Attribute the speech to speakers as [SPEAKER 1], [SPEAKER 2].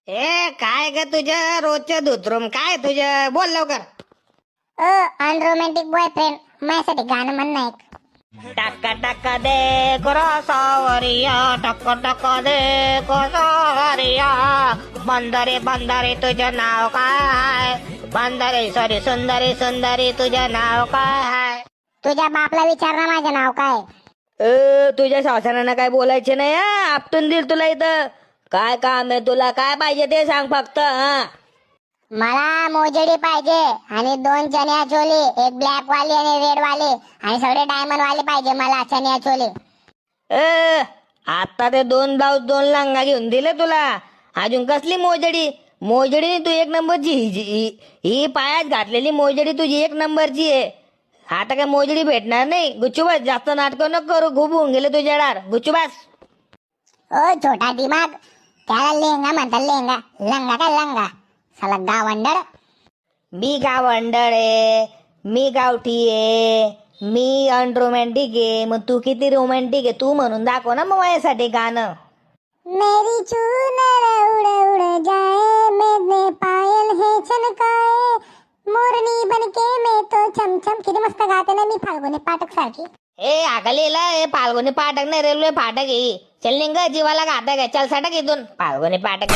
[SPEAKER 1] ए काय ग तुझं रोजचं धुतरूम काय तुझं बोल लवकर.
[SPEAKER 2] अनरोमॅन्टिक बॉयफ्रेंड माझ्यासाठी गाणं म्हणणं एक.
[SPEAKER 1] टक्का टक्का दे सावरिया टक्का टक्का दे सावरिया. बंदरे बंदरे तुझं नाव काय? बंदरे सॉरी सुंदरी सुंदरी तुझं नाव काय?
[SPEAKER 2] तुझ्या बापला विचार ना माझं नाव काय.
[SPEAKER 1] तुझ्या सासऱ्यांना काय बोलायचे नाही आपटून दिल तुला इथं. काय काम आहे तुला काय पाहिजे ते सांग फक्त.
[SPEAKER 2] मला मोजेडी पाहिजे आणि 2 चनिया चोली, एक ब्लॅक वाली आणि रेड वाली आणि सगळे डायमंड वाले पाहिजे मला चनिया चोली.
[SPEAKER 1] आता ते 2 ब्लाऊज 2 लांगा घेऊन दिले तुला. अजून कसली मोजडी? मोजडी तू 1 नंबरची. ही पायात घातलेली मोजडी तुझी 1 नंबरची आहे. आता काय मोजडी भेटणार नाही. गुच्चूबास जास्त नाटक नको करू. खूप होऊन गेले तुझ्या डार. गुच्चूबास.
[SPEAKER 2] ओ छोटा दिमाग, त्याला लेंगा म्हणतात लेंगा. लंगा काय लंगा साला गावंडळ.
[SPEAKER 1] मी गावंडळ आहे, मी गावठी आहे, मी अनरोमॅन्टिक आहे. मग तू किती रोमॅन्टिक आहे तू म्हणून दाखव ना मग माझ्यासाठी गाणं.
[SPEAKER 2] मेरी चूनर उड़ उड़ जाए, मेरे पायल है छनकाए, मोरनी बनके मैं तो चमचम. किती मस्त गाते ना मी फाल्गुनी पाठक सारखी.
[SPEAKER 1] ए आगलेला हे फाल्गुनी पाठक नाही रेल्वे फाटक आहे. चल निघ जीवाला घातक आहे. चल सटक इथून फाल्गुनी पाठक.